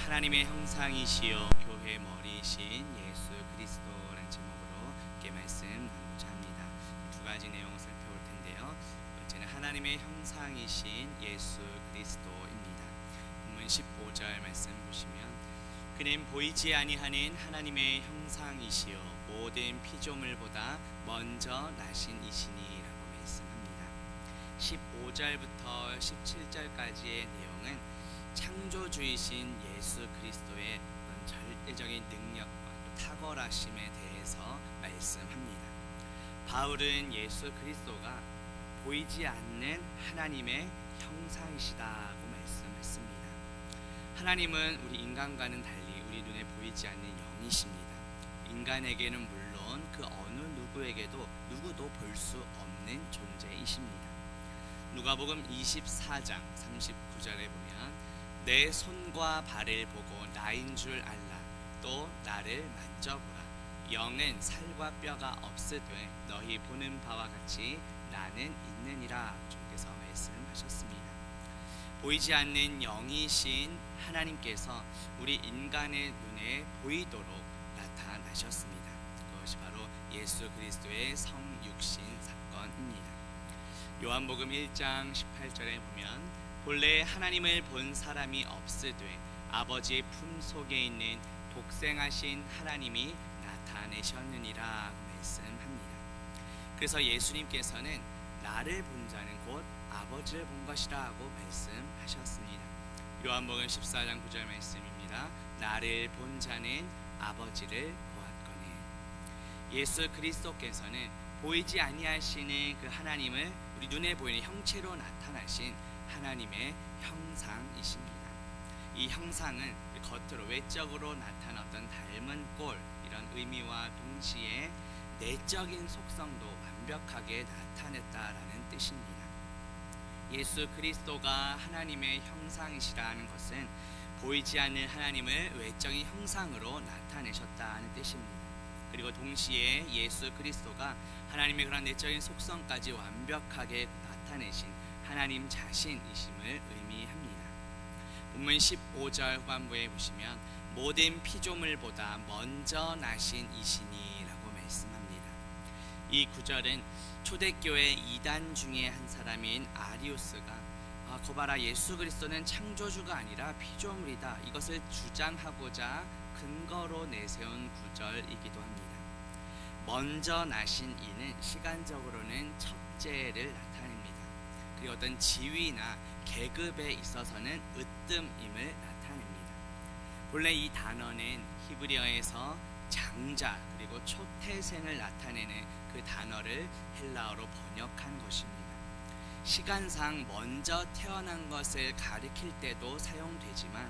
하나님의 형상이시요 교회 머리이신 예수 그리스도라는 제목으로 함께 말씀 나누고자 합니다. 두 가지 내용을 살펴볼 텐데요. 번째는 하나님의 형상이신 예수 그리스도입니다. 본문 15절 말씀 보시면 그는 보이지 아니하는 하나님의 형상이시요 모든 피조물보다 먼저 나신 이시니라고 말씀합니다. 15절부터 17절까지의 내용은 창조주이신 예수 그리스도의 절대적인 능력과 탁월하심에 대해서 말씀합니다. 바울은 예수 그리스도가 보이지 않는 하나님의 형상이시다고 말씀했습니다. 하나님은 우리 인간과는 달리 우리 눈에 보이지 않는 영이십니다. 인간에게는 물론 그 어느 누구도 볼 수 없는 존재이십니다. 누가복음 24장 39절에 보면 내 손과 발을 보고 나인 줄 알라. 또 나를 만져보라. 영은 살과 뼈가 없으되 너희 보는 바와 같이 나는 있느니라. 주께서 말씀하셨습니다. 보이지 않는 영이신 하나님께서 우리 인간의 눈에 보이도록 나타나셨습니다. 그것이 바로 예수 그리스도의 성육신 사건입니다. 요한복음 1장 18절에 보면 본래 하나님을 본 사람이 없으되 아버지의 품속에 있는 독생하신 하나님이 나타내셨느니라 말씀합니다. 그래서 예수님께서는 나를 본 자는 곧 아버지를 본 것이라고 말씀하셨습니다. 요한복음 14장 9절 말씀입니다. 나를 본 자는 아버지를 보았거늘. 예수 그리스도께서는 보이지 아니하시는 그 하나님을 우리 눈에 보이는 형체로 나타나신 하나님의 형상이십니다. 이 형상은 겉으로 외적으로 나타난 어떤 닮은 꼴 이런 의미와 동시에 내적인 속성도 완벽하게 나타냈다라는 뜻입니다. 예수 그리스도가 하나님의 형상이시라는 것은 보이지 않는 하나님을 외적인 형상으로 나타내셨다는 뜻입니다. 그리고 동시에 예수 그리스도가 하나님의 그런 내적인 속성까지 완벽하게 나타내신 하나님 자신이심을 의미합니다. 본문 15절 후반부에 보시면 모든 피조물보다 먼저 나신 이시니라고 말씀합니다. 이 구절은 초대교회 이단 중에 한 사람인 아리우스가 거봐라 예수 그리스도는 창조주가 아니라 피조물이다 이것을 주장하고자 근거로 내세운 구절이기도 합니다. 먼저 나신 이는 시간적으로는 첫째를 나타냅니다. 그리고 어떤 지위나 계급에 있어서는 으뜸임을 나타냅니다. 본래 이 단어는 히브리어에서 장자 그리고 초태생을 나타내는 그 단어를 헬라어로 번역한 것입니다. 시간상 먼저 태어난 것을 가리킬 때도 사용되지만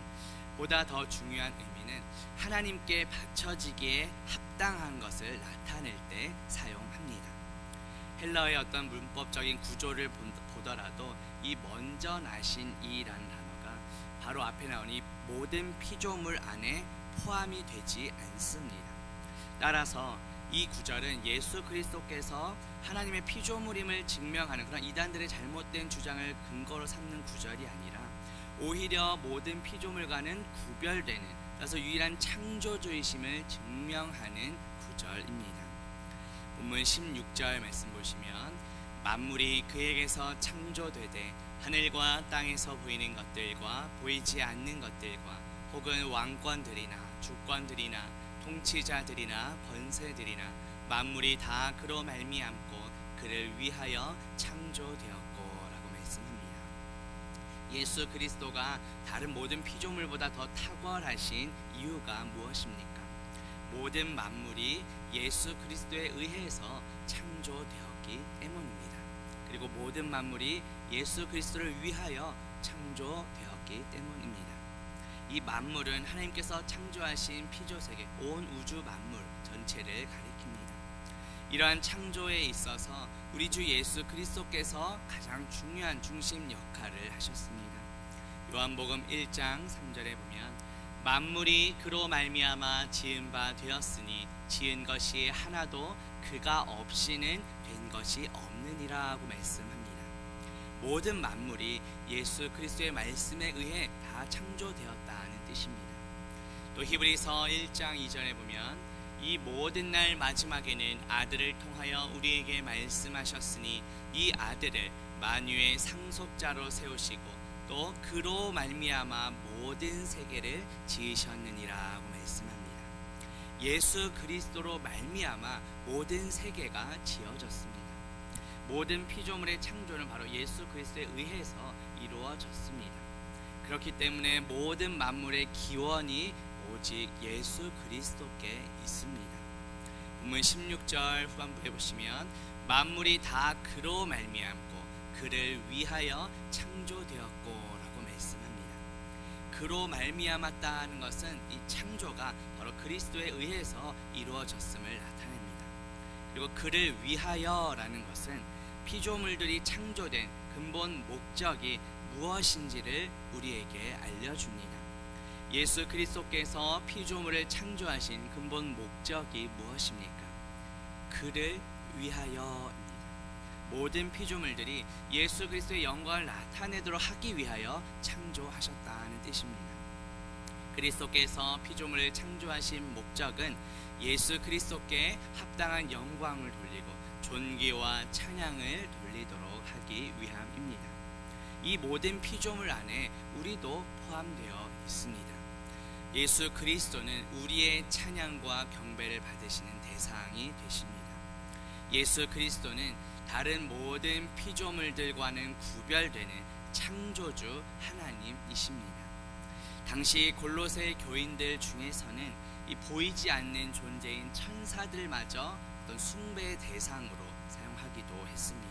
보다 더 중요한 의미는 하나님께 바쳐지기에 합당한 것을 나타낼 때 사용합니다. 헬라어의 어떤 문법적인 구조를 보더라도 이 먼저 나신 이라는 단어가 바로 앞에 나온 이 모든 피조물 안에 포함이 되지 않습니다. 따라서 이 구절은 예수 그리스도께서 하나님의 피조물임을 증명하는 그런 이단들의 잘못된 주장을 근거로 삼는 구절이 아니라 오히려 모든 피조물과는 구별되는 따라서 유일한 창조주이심을 증명하는 구절입니다. 본문 16절 말씀 보시면 만물이 그에게서 창조되되 하늘과 땅에서 보이는 것들과 보이지 않는 것들과 혹은 왕권들이나 주권들이나 통치자들이나 권세들이나 만물이 다 그로 말미암고 그를 위하여 창조되었고라고 말씀합니다. 예수 그리스도가 다른 모든 피조물보다 더 탁월하신 이유가 무엇입니까? 모든 만물이 예수 그리스도에 의해서 창조되었기 때문입니다. 그리고 모든 만물이 예수 그리스도를 위하여 창조되었기 때문입니다. 이 만물은 하나님께서 창조하신 피조세계 온 우주 만물 전체를 가리킵니다. 이러한 창조에 있어서 우리 주 예수 그리스도께서 가장 중요한 중심 역할을 하셨습니다. 요한복음 1장 3절에 보면 만물이 그로 말미암아 지은 바 되었으니 지은 것이 하나도 그가 없이는 된 것이 없느니라고 말씀합니다. 모든 만물이 예수 그리스도의 말씀에 의해 다 창조되었다는 뜻입니다. 또 히브리서 1장 2절에 보면 이 모든 날 마지막에는 아들을 통하여 우리에게 말씀하셨으니 이 아들을 만유의 상속자로 세우시고 또 그로 말미암아 모든 세계를 지으셨느니라고 말씀합니다. 예수 그리스도로 말미암아 모든 세계가 지어졌습니다. 모든 피조물의 창조는 바로 예수 그리스도에 의해서 이루어졌습니다. 그렇기 때문에 모든 만물의 기원이 오직 예수 그리스도께 있습니다. 본문 16절 후반부에 보시면 만물이 다 그로 말미암고 그를 위하여 창조되었고 라고 말씀합니다. 그로 말미암았다는 것은 이 창조가 바로 그리스도에 의해서 이루어졌음을 나타냅니다. 그리고 그를 위하여라는 것은 피조물들이 창조된 근본 목적이 무엇인지를 우리에게 알려줍니다. 예수 그리스도께서 피조물을 창조하신 근본 목적이 무엇입니까? 그를 위하여입니다. 모든 피조물들이 예수 그리스도의 영광을 나타내도록 하기 위하여 창조하셨다는 뜻입니다. 그리스도께서 피조물을 창조하신 목적은 예수 그리스도께 합당한 영광을 돌리고 존귀와 찬양을 돌리도록 하기 위함입니다. 이 모든 피조물 안에 우리도 포함되어 있습니다. 예수 그리스도는 우리의 찬양과 경배를 받으시는 대상이 되십니다. 예수 그리스도는 다른 모든 피조물들과는 구별되는 창조주 하나님이십니다. 당시 골로새 교인들 중에서는 이 보이지 않는 존재인 천사들마저 어떤 숭배의 대상으로 사용하기도 했습니다.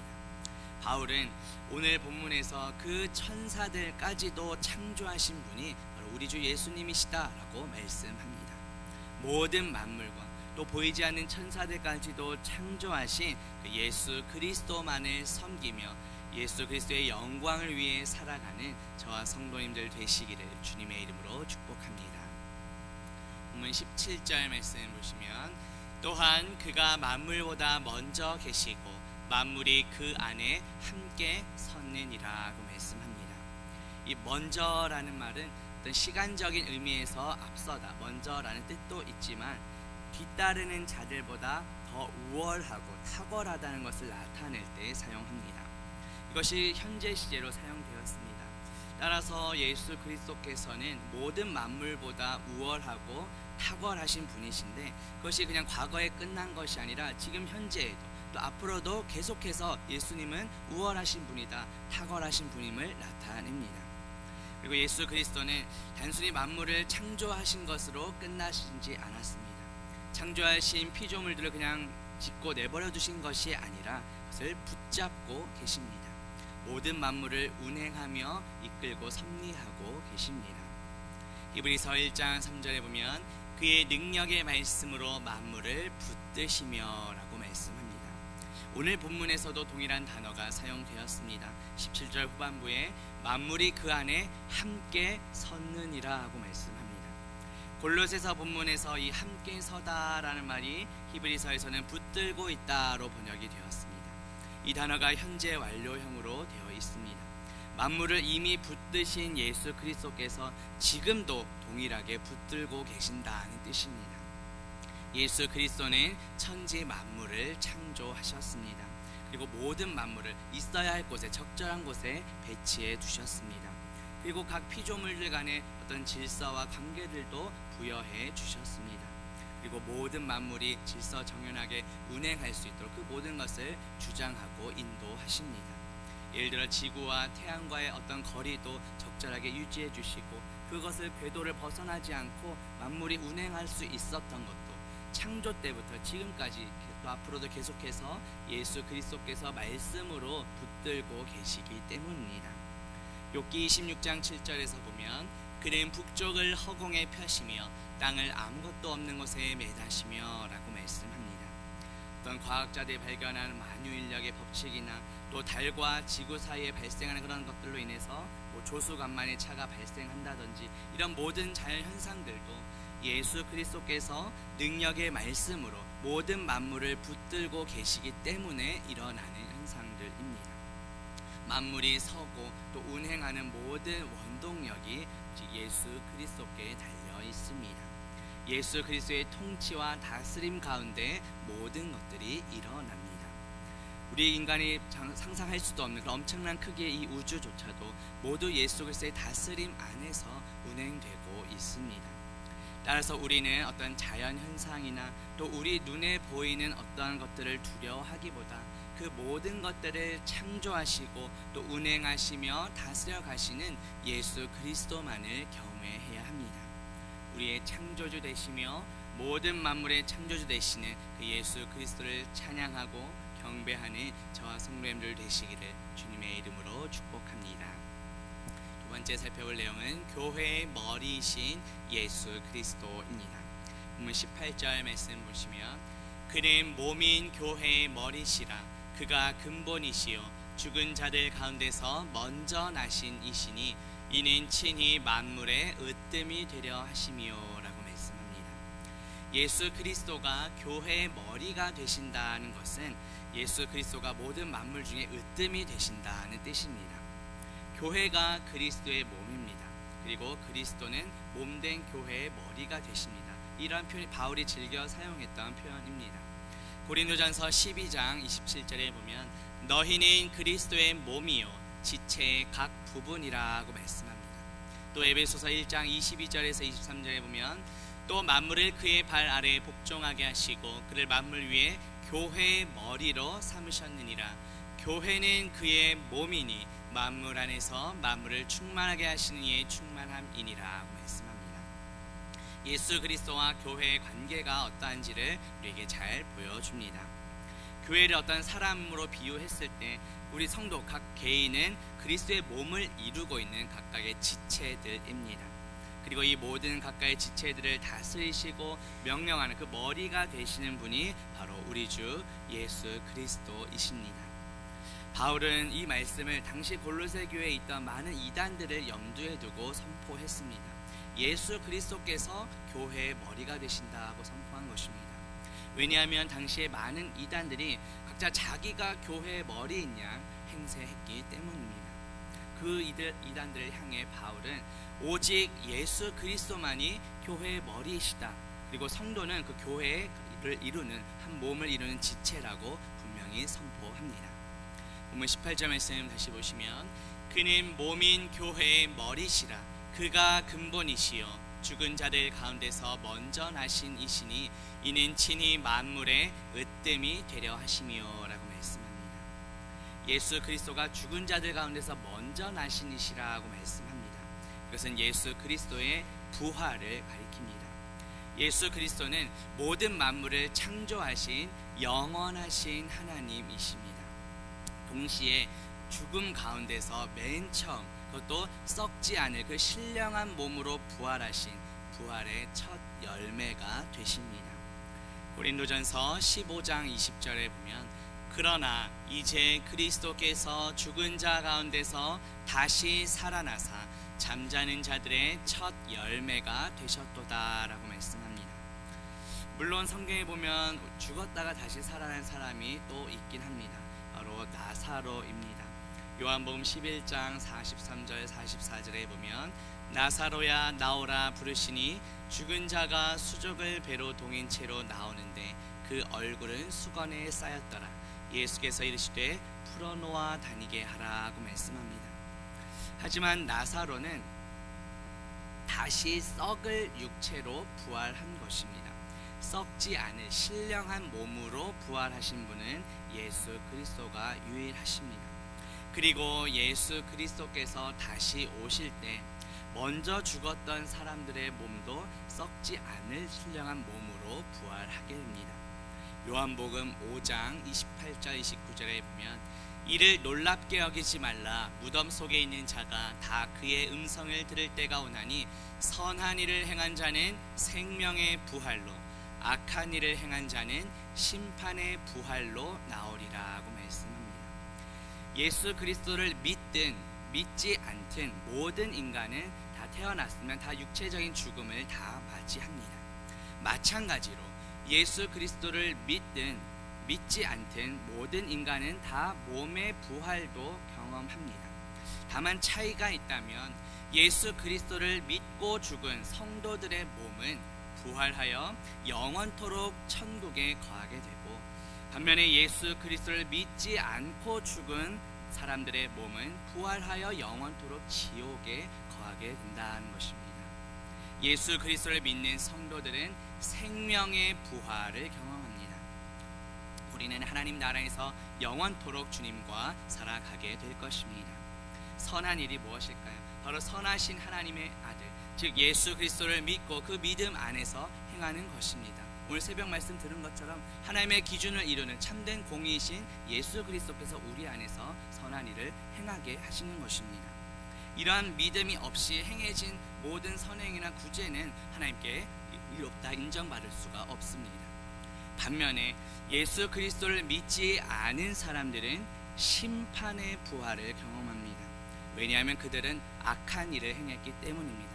바울은 오늘 본문에서 그 천사들까지도 창조하신 분이 바로 우리 주 예수님이시다라고 말씀합니다. 모든 만물과 또 보이지 않는 천사들까지도 창조하신 그 예수 그리스도만을 섬기며 예수 그리스도의 영광을 위해 살아가는 저와 성도님들 되시기를 주님의 이름으로 축복합니다. 본문 17절 말씀 보시면 또한 그가 만물보다 먼저 계시고 만물이 그 안에 함께 섰느니라고 말씀합니다. 이 먼저라는 말은 어떤 시간적인 의미에서 앞서다, 먼저라는 뜻도 있지만 뒤따르는 자들보다 더 우월하고 탁월하다는 것을 나타낼 때 사용합니다. 이것이 현재 시제로 사용되었습니다. 따라서 예수 그리스도께서는 모든 만물보다 우월하고 탁월하신 분이신데 그것이 그냥 과거에 끝난 것이 아니라 지금 현재에도 또 앞으로도 계속해서 예수님은 우월하신 분이다, 탁월하신 분임을 나타냅니다. 그리고 예수 그리스도는 단순히 만물을 창조하신 것으로 끝나시지 않았습니다. 창조하신 피조물들을 그냥 짓고 내버려 두신 것이 아니라 그것을 붙잡고 계십니다. 모든 만물을 운행하며 이끌고 섭리하고 계십니다. 히브리서 1장 3절에 보면 그의 능력의 말씀으로 만물을 붙드시며 라고 말씀합니다. 오늘 본문에서도 동일한 단어가 사용되었습니다. 17절 후반부에 만물이 그 안에 함께 섰느니라 하고 말씀합니다. 골로새서 본문에서 이 함께 서다라는 말이 히브리서에서는 붙들고 있다로 번역이 되었습니다. 이 단어가 현재 완료형으로 되어 있습니다. 만물을 이미 붙드신 예수 그리스도께서 지금도 동일하게 붙들고 계신다는 뜻입니다. 예수 그리스도는 천지 만물을 창조하셨습니다. 그리고 모든 만물을 있어야 할 곳에 적절한 곳에 배치해 두셨습니다. 그리고 각 피조물들 간의 어떤 질서와 관계들도 부여해 주셨습니다. 그리고 모든 만물이 질서 정연하게 운행할 수 있도록 그 모든 것을 주장하고 인도하십니다. 예를 들어 지구와 태양과의 어떤 거리도 적절하게 유지해 주시고 그것을 궤도를 벗어나지 않고 만물이 운행할 수 있었던 것도 창조 때부터 지금까지 또 앞으로도 계속해서 예수 그리스도께서 말씀으로 붙들고 계시기 때문입니다. 욥기 26장 7절에서 보면 그는 북쪽을 허공에 펴시며 땅을 아무것도 없는 곳에 매다시며 라고 말씀합니다. 어떤 과학자들이 발견한 만유인력의 법칙이나 또 달과 지구 사이에 발생하는 그런 것들로 인해서 조수간만의 차가 발생한다든지 이런 모든 자연 현상들도 예수 그리스도께서 능력의 말씀으로 모든 만물을 붙들고 계시기 때문에 일어나는 현상들입니다. 만물이 서고 또 운행하는 모든 원동력이 예수 그리스도께 달려 있습니다. 예수 그리스도의 통치와 다스림 가운데 모든 것들이 일어납니다. 우리 인간이 상상할 수도 없는 그런 엄청난 크기의 이 우주조차도 모두 예수 그리스도의 다스림 안에서 운행되고 있습니다. 따라서 우리는 어떤 자연 현상이나 또 우리 눈에 보이는 어떠한 것들을 두려워하기보다 그 모든 것들을 창조하시고 또 운행하시며 다스려 가시는 예수 그리스도만을 경외해야 합니다. 우리의 창조주 되시며 모든 만물의 창조주 되시는 그 예수 그리스도를 찬양하고 경배하는 저와 성도님들 되시기를 주님의 이름으로 축복합니다. 두 번째 살펴볼 내용은 교회의 머리이신 예수 그리스도입니다. 본문 18절 말씀 보시면 그는 몸인 교회의 머리시라. 그가 근본이시요 죽은 자들 가운데서 먼저 나신 이시니 이는 친히 만물의 으뜸이 되려 하심이요 라고 말씀합니다. 예수 그리스도가 교회의 머리가 되신다는 것은 예수 그리스도가 모든 만물 중에 으뜸이 되신다는 뜻입니다. 교회가 그리스도의 몸입니다. 그리고 그리스도는 몸된 교회의 머리가 되십니다. 이러한 표현이 바울이 즐겨 사용했던 표현입니다. 고린도전서 12장 27절에 보면 너희는 그리스도의 몸이요 지체의 각 부분이라고 말씀합니다. 또 에베소서 1장 22절에서 23절에 보면 또 만물을 그의 발 아래에 복종하게 하시고 그를 만물 위에 교회의 머리로 삼으셨느니라. 교회는 그의 몸이니 만물 안에서 만물을 충만하게 하시는 이의 충만함이니라 말씀합니다. 예수 그리스도와 교회의 관계가 어떠한지를 우리에게 잘 보여줍니다. 교회를 어떤 사람으로 비유했을 때 우리 성도 각 개인은 그리스도의 몸을 이루고 있는 각각의 지체들입니다. 그리고 이 모든 각각의 지체들을 다스리시고 명령하는 그 머리가 되시는 분이 바로 우리 주 예수 그리스도이십니다. 바울은 이 말씀을 당시 골로새 교회에 있던 많은 이단들을 염두에 두고 선포했습니다. 예수 그리스도께서 교회의 머리가 되신다고 선포한 것입니다. 왜냐하면 당시에 많은 이단들이 각자 자기가 교회의 머리인 양 행세했기 때문입니다. 그 이단들을 향해 바울은 오직 예수 그리스도만이 교회의 머리이시다. 그리고 성도는 그 교회를 이루는 한 몸을 이루는 지체라고 분명히 선포합니다. 본문 18절 말씀 다시 보시면 그는 몸인 교회의 머리시라. 그가 근본이시요 죽은 자들 가운데서 먼저 나신 이시니 이는 친히 만물의 으뜸이 되려 하심이요 라고 말씀합니다. 예수 그리스도가 죽은 자들 가운데서 먼저 나신 이시라고 말씀합니다. 이것은 예수 그리스도의 부활을 가리킵니다. 예수 그리스도는 모든 만물을 창조하신 영원하신 하나님이십니다. 동시에 죽음 가운데서 맨 처음 그것도 썩지 않을 그 신령한 몸으로 부활하신 부활의 첫 열매가 되십니다. 고린도전서 15장 20절에 보면 그러나 이제 그리스도께서 죽은 자 가운데서 다시 살아나사 잠자는 자들의 첫 열매가 되셨도다 라고 말씀합니다. 물론 성경에 보면 죽었다가 다시 살아난 사람이 또 있긴 합니다. 바로 나사로입니다. 요한복음 11장 43절 44절에 보면 나사로야 나오라 부르시니 죽은 자가 수족을 배로 동인 채로 나오는데 그 얼굴은 수건에 쌓였더라. 예수께서 이르시되 풀어놓아 다니게 하라고 말씀합니다. 하지만 나사로는 다시 썩을 육체로 부활한 것입니다. 썩지 않을 신령한 몸으로 부활하신 분은 예수 그리스도가 유일하십니다. 그리고 예수 그리스도께서 다시 오실 때 먼저 죽었던 사람들의 몸도 썩지 않을 신령한 몸으로 부활하게 됩니다. 요한복음 5장 28절 29절에 보면 이를 놀랍게 여기지 말라. 무덤 속에 있는 자가 다 그의 음성을 들을 때가 오나니 선한 일을 행한 자는 생명의 부활로 악한 일을 행한 자는 심판의 부활로 나오리라고 말씀합니다. 예수 그리스도를 믿든 믿지 않든 모든 인간은 다 태어났으면 다 육체적인 죽음을 다 맞이합니다. 마찬가지로 예수 그리스도를 믿든 믿지 않든 모든 인간은 다 몸의 부활도 경험합니다. 다만 차이가 있다면 예수 그리스도를 믿고 죽은 성도들의 몸은 부활하여 영원토록 천국에 거하게 되고, 반면에 예수 그리스도를 믿지 않고 죽은 사람들의 몸은 부활하여 영원토록 지옥에 거하게 된다는 것입니다. 예수 그리스도를 믿는 성도들은 생명의 부활을 경험합니다. 우리는 하나님 나라에서 영원토록 주님과 살아가게 될 것입니다. 선한 일이 무엇일까요? 바로 선하신 하나님의 아들, 즉 예수 그리스도를 믿고 그 믿음 안에서 행하는 것입니다. 오늘 새벽 말씀 들은 것처럼 하나님의 기준을 이루는 참된 공의이신 예수 그리스도께서 우리 안에서 선한 일을 행하게 하시는 것입니다. 이러한 믿음이 없이 행해진 모든 선행이나 구제는 하나님께 의롭다 인정받을 수가 없습니다. 반면에 예수 그리스도를 믿지 않은 사람들은 심판의 부활을 경험합니다. 왜냐하면 그들은 악한 일을 행했기 때문입니다.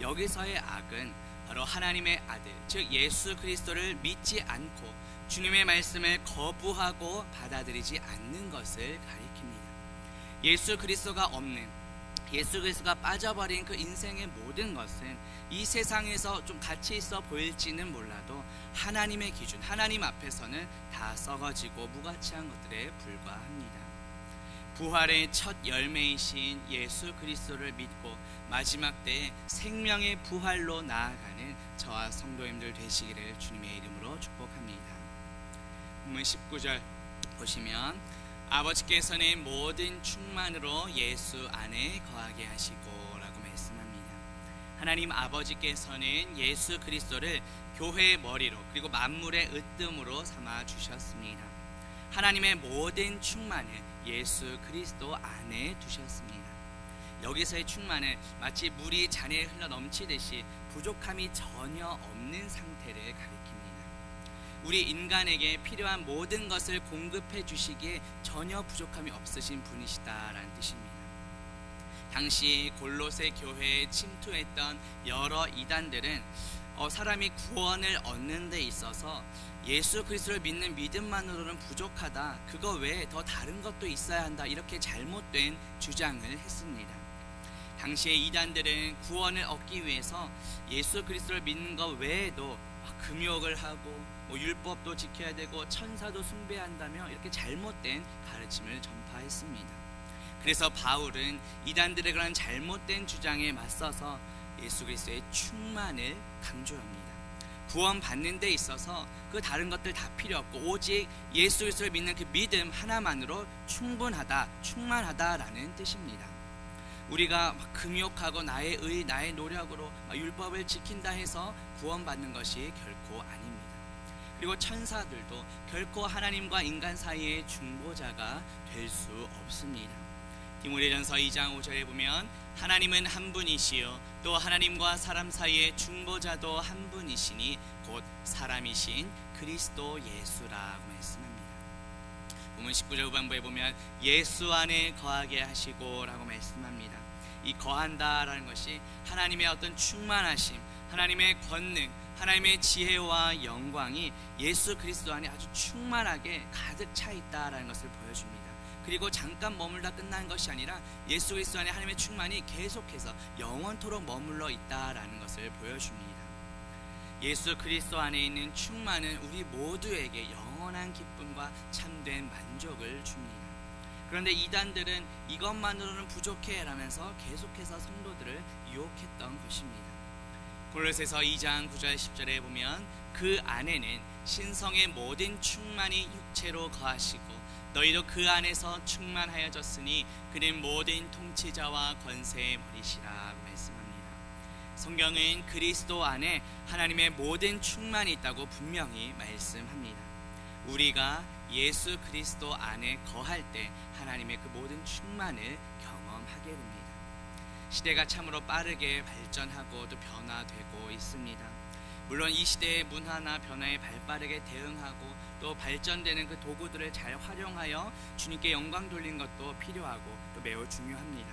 여기서의 악은 바로 하나님의 아들, 즉 예수 그리스도를 믿지 않고 주님의 말씀을 거부하고 받아들이지 않는 것을 가리킵니다. 예수 그리스도가 없는, 예수 그리스도가 빠져버린 그 인생의 모든 것은 이 세상에서 좀 가치 있어 보일지는 몰라도 하나님의 기준, 하나님 앞에서는 다 썩어지고 무가치한 것들에 불과합니다. 부활의 첫 열매이신 예수 그리스도를 믿고 마지막 때에 생명의 부활로 나아가는 저와 성도님들 되시기를 주님의 이름으로 축복합니다. 본문 19절 보시면 아버지께서는 모든 충만으로 예수 안에 거하게 하시고 라고 말씀합니다. 하나님 아버지께서는 예수 그리스도를 교회의 머리로 그리고 만물의 으뜸으로 삼아 주셨습니다. 하나님의 모든 충만을 예수 그리스도 안에 두셨습니다. 여기서의 충만은 마치 물이 잔에 흘러 넘치듯이 부족함이 전혀 없는 상태를 가리킵니다. 우리 인간에게 필요한 모든 것을 공급해 주시기에 전혀 부족함이 없으신 분이시다라는 뜻입니다. 당시 골로새 교회에 침투했던 여러 이단들은 사람이 구원을 얻는 데 있어서 예수 그리스도를 믿는 믿음만으로는 부족하다, 그거 외에 더 다른 것도 있어야 한다, 이렇게 잘못된 주장을 했습니다. 당시의 이단들은 구원을 얻기 위해서 예수 그리스도를 믿는 것 외에도 금욕을 하고 율법도 지켜야 되고 천사도 숭배한다며 이렇게 잘못된 가르침을 전파했습니다. 그래서 바울은 이단들의 그런 잘못된 주장에 맞서서 예수 그리스도의 충만을 강조합니다. 구원 받는 데 있어서 그 다른 것들 다 필요 없고 오직 예수 그리스도를 믿는 그 믿음 하나만으로 충분하다, 충만하다라는 뜻입니다. 우리가 금욕하고 나의 의, 나의 노력으로 율법을 지킨다 해서 구원받는 것이 결코 아닙니다. 그리고 천사들도 결코 하나님과 인간 사이의 중보자가 될 수 없습니다. 디모데전서 2장 5절에 보면 하나님은 한 분이시요 또 하나님과 사람 사이의 중보자도 한 분이시니 곧 사람이신 그리스도 예수라고 말씀합니다. 본문 19절 후반부에 보면 예수 안에 거하게 하시고 라고 말씀합니다. 이 거한다라는 것이 하나님의 어떤 충만하심, 하나님의 권능, 하나님의 지혜와 영광이 예수 그리스도 안에 아주 충만하게 가득 차 있다라는 것을 보여줍니다. 그리고 잠깐 머물다 끝난 것이 아니라 예수 그리스도 안에 하나님의 충만이 계속해서 영원토록 머물러 있다라는 것을 보여줍니다. 예수 그리스도 안에 있는 충만은 우리 모두에게 영원한 기쁨과 참된 만족을 줍니다. 그런데 이단들은 이것만으로는 부족해 라면서 계속해서 성도들을 유혹했던 것입니다. 골로새서 2장 9절 10절에 보면 그 안에는 신성의 모든 충만이 육체로 거하시고 너희도 그 안에서 충만하여졌으니 그는 모든 통치자와 권세의 머리시라고 말씀합니다. 성경은 그리스도 안에 하나님의 모든 충만이 있다고 분명히 말씀합니다. 우리가 예수 그리스도 안에 거할 때 하나님의 그 모든 충만을 경험하게 됩니다. 시대가 참으로 빠르게 발전하고 또 변화되고 있습니다. 물론 이 시대의 문화나 변화에 발빠르게 대응하고 또 발전되는 그 도구들을 잘 활용하여 주님께 영광 돌리는 것도 필요하고 또 매우 중요합니다.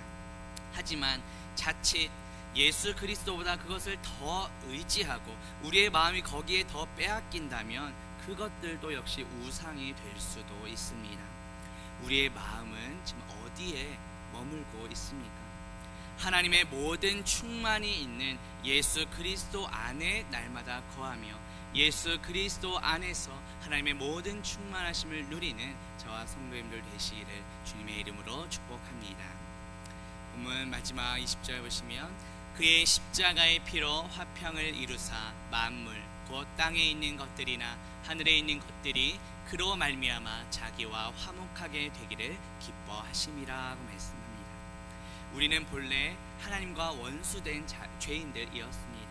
하지만 자칫 예수 그리스도보다 그것을 더 의지하고 우리의 마음이 거기에 더 빼앗긴다면 그것들도 역시 우상이 될 수도 있습니다. 우리의 마음은 지금 어디에 머물고 있습니까? 하나님의 모든 충만이 있는 예수 그리스도 안에 날마다 거하며 예수 그리스도 안에서 하나님의 모든 충만하심을 누리는 저와 성도님들 되시기를 주님의 이름으로 축복합니다. 본문 마지막 20절 보시면 그의 십자가의 피로 화평을 이루사 만물 곧 땅에 있는 것들이나 하늘에 있는 것들이 그로 말미암아 자기와 화목하게 되기를 기뻐하심이라고 말씀합니다. 우리는 본래 하나님과 원수된 죄인들이었습니다.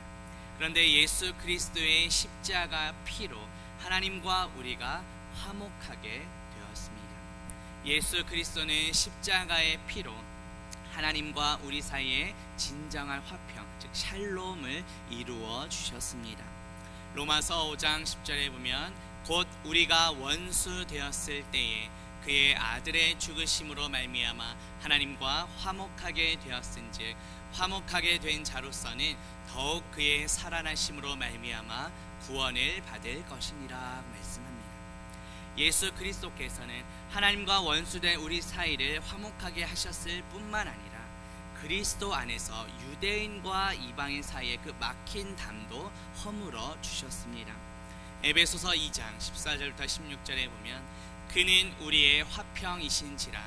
그런데 예수 그리스도의 십자가 피로 하나님과 우리가 화목하게 되었습니다. 예수 그리스도는 십자가의 피로 하나님과 우리 사이에 진정한 화평, 즉 샬롬을 이루어 주셨습니다. 로마서 5장 10절에 보면 곧 우리가 원수 되었을 때에 그의 아들의 죽으심으로 말미암아 하나님과 화목하게 되었은즉 화목하게 된 자로서는 더욱 그의 살아나심으로 말미암아 구원을 받을 것이니라 말씀합니다. 예수 그리스도께서는 하나님과 원수된 우리 사이를 화목하게 하셨을 뿐만 아니라 그리스도 안에서 유대인과 이방인 사이의 그 막힌 담도 허물어 주셨습니다. 에베소서 2장 14절부터 16절에 보면 그는 우리의 화평이신지라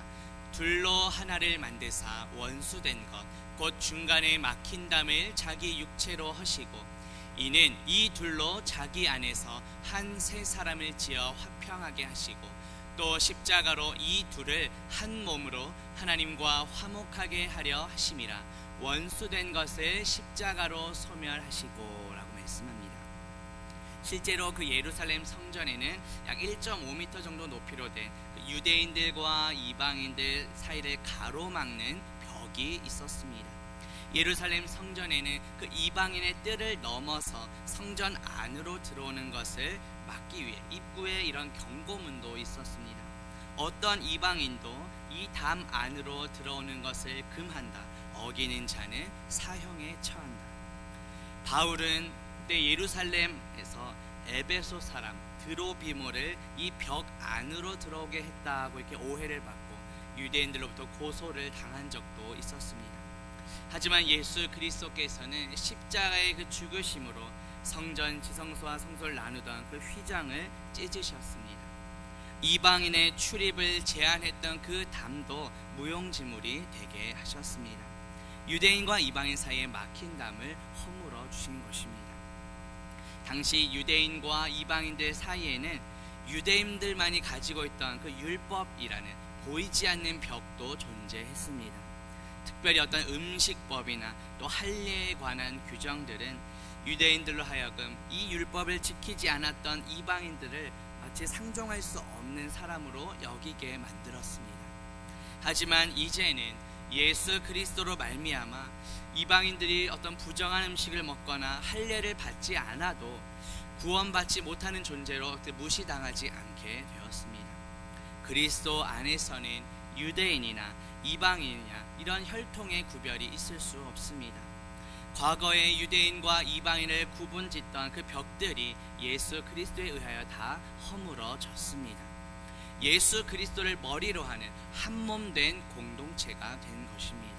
둘로 하나를 만드사 원수된 것 곧 중간에 막힌 담을 자기 육체로 허시고 이는 이 둘로 자기 안에서 한 세 사람을 지어 화평하게 하시고 또 십자가로 이 둘을 한 몸으로 하나님과 화목하게 하려 하심이라 원수된 것을 십자가로 소멸하시고 라고 말씀합니다. 실제로 그 예루살렘 성전에는 약 1.5m 정도 높이로 된 유대인들과 이방인들 사이를 가로막는 벽이 있었습니다. 예루살렘 성전에는 그 이방인의 뜰을 넘어서 성전 안으로 들어오는 것을 막기 위해 입구에 이런 경고문도 있었습니다. 어떤 이방인도 이 담 안으로 들어오는 것을 금한다. 어기는 자는 사형에 처한다. 바울은 그때 예루살렘에서 에베소 사람 드로비모를 이 벽 안으로 들어오게 했다고 이렇게 오해를 받고 유대인들로부터 고소를 당한 적도 있었습니다. 하지만 예수 그리스도께서는 십자가의 그 죽으심으로 성전 지성소와 성소를 나누던 그 휘장을 찢으셨습니다. 이방인의 출입을 제한했던 그 담도 무용지물이 되게 하셨습니다. 유대인과 이방인 사이에 막힌 담을 허물어 주신 것입니다. 당시 유대인과 이방인들 사이에는 유대인들만이 가지고 있던 그 율법이라는 보이지 않는 벽도 존재했습니다. 특별히 어떤 음식법이나 또 할례에 관한 규정들은 유대인들로 하여금 이 율법을 지키지 않았던 이방인들을 마치 상종할 수 없는 사람으로 여기게 만들었습니다. 하지만 이제는 예수 그리스도로 말미암아 이방인들이 어떤 부정한 음식을 먹거나 할례를 받지 않아도 구원받지 못하는 존재로 무시당하지 않게 되었습니다. 그리스도 안에서는 유대인이나 이방인이냐 이런 혈통의 구별이 있을 수 없습니다. 과거에 유대인과 이방인을 구분짓던 그 벽들이 예수 그리스도에 의하여 다 허물어졌습니다. 예수 그리스도를 머리로 하는 한 몸 된 공동체가 된 것입니다.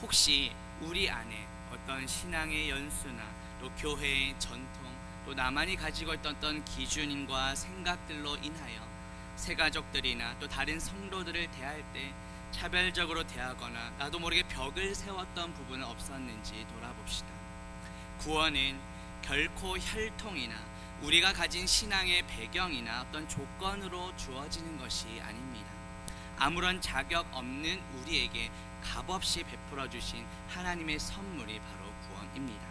혹시 우리 안에 어떤 신앙의 연수나 또 교회의 전통 또 나만이 가지고 있던 어떤 기준과 생각들로 인하여 새가족들이나 또 다른 성도들을 대할 때 차별적으로 대하거나 나도 모르게 벽을 세웠던 부분은 없었는지 돌아봅시다. 구원은 결코 혈통이나 우리가 가진 신앙의 배경이나 어떤 조건으로 주어지는 것이 아닙니다. 아무런 자격 없는 우리에게 값없이 베풀어 주신 하나님의 선물이 바로 구원입니다.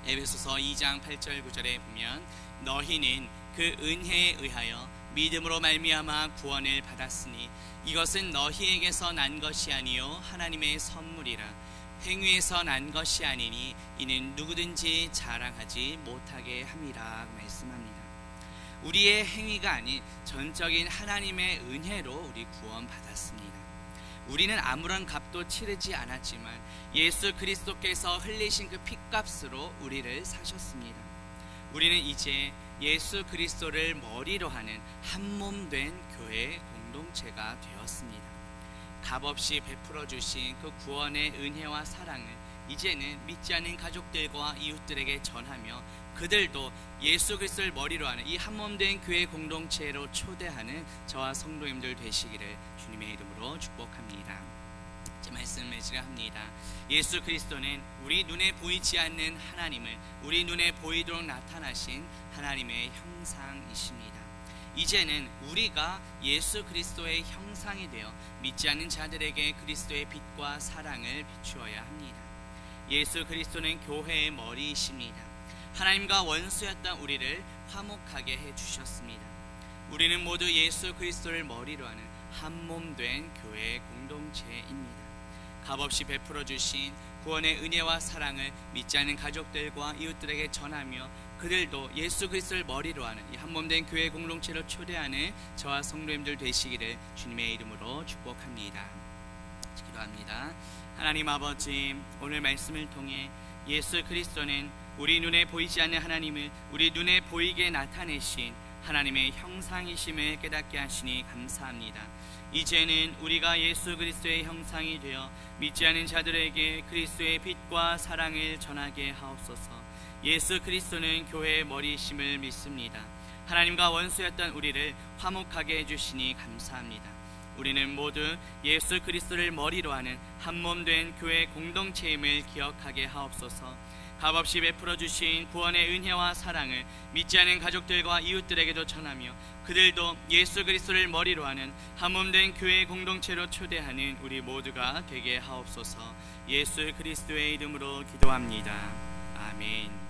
에베소서 2장 8절 9절에 보면 너희는 그 은혜에 의하여 믿음으로 말미암아 구원을 받았으니 이것은 너희에게서 난 것이 아니요 하나님의 선물이라 행위에서 난 것이 아니니 이는 누구든지 자랑하지 못하게 함이라 말씀합니다. 우리의 행위가 아닌 전적인 하나님의 은혜로 우리 구원받았습니다. 우리는 아무런 값도 치르지 않았지만 예수 그리스도께서 흘리신 그 핏값으로 우리를 사셨습니다. 우리는 이제 예수 그리스도를 머리로 하는 한 몸 된 교회 공동체가 되었습니다. 값없이 베풀어 주신 그 구원의 은혜와 사랑을 이제는 믿지 않는 가족들과 이웃들에게 전하며 그들도 예수 그리스도를 머리로 하는 이 한몸된 교회 공동체로 초대하는 저와 성도님들 되시기를 주님의 이름으로 축복합니다. 이제 말씀 맺으합니다. 예수 그리스도는 우리 눈에 보이지 않는 하나님을 우리 눈에 보이도록 나타나신 하나님의 형상이십니다. 이제는 우리가 예수 그리스도의 형상이 되어 믿지 않는 자들에게 그리스도의 빛과 사랑을 비추어야 합니다. 예수 그리스도는 교회의 머리이십니다. 하나님과 원수였던 우리를 화목하게 해주셨습니다. 우리는 모두 예수 그리스도를 머리로 하는 한몸된 교회의 공동체입니다. 값없이 베풀어 주신 구원의 은혜와 사랑을 믿지 않는 가족들과 이웃들에게 전하며 그들도 예수 그리스도를 머리로 하는 이 한몸된 교회 공동체로 초대하는 저와 성도님들 되시기를 주님의 이름으로 축복합니다. 기도합니다. 하나님 아버지, 오늘 말씀을 통해 예수 그리스도는 우리 눈에 보이지 않는 하나님을 우리 눈에 보이게 나타내신 하나님의 형상이심을 깨닫게 하시니 감사합니다. 이제는 우리가 예수 그리스도의 형상이 되어 믿지 않는 자들에게 그리스도의 빛과 사랑을 전하게 하옵소서. 예수 그리스도는 교회의 머리이심을 믿습니다. 하나님과 원수였던 우리를 화목하게 해주시니 감사합니다. 우리는 모두 예수 그리스도를 머리로 하는 한몸된 교회 공동체임을 기억하게 하옵소서. 값없이 베풀어 주신 구원의 은혜와 사랑을 믿지 않는 가족들과 이웃들에게도 전하며 그들도 예수 그리스도를 머리로 하는 한몸된 교회 공동체로 초대하는 우리 모두가 되게 하옵소서. 예수 그리스도의 이름으로 기도합니다. 아멘.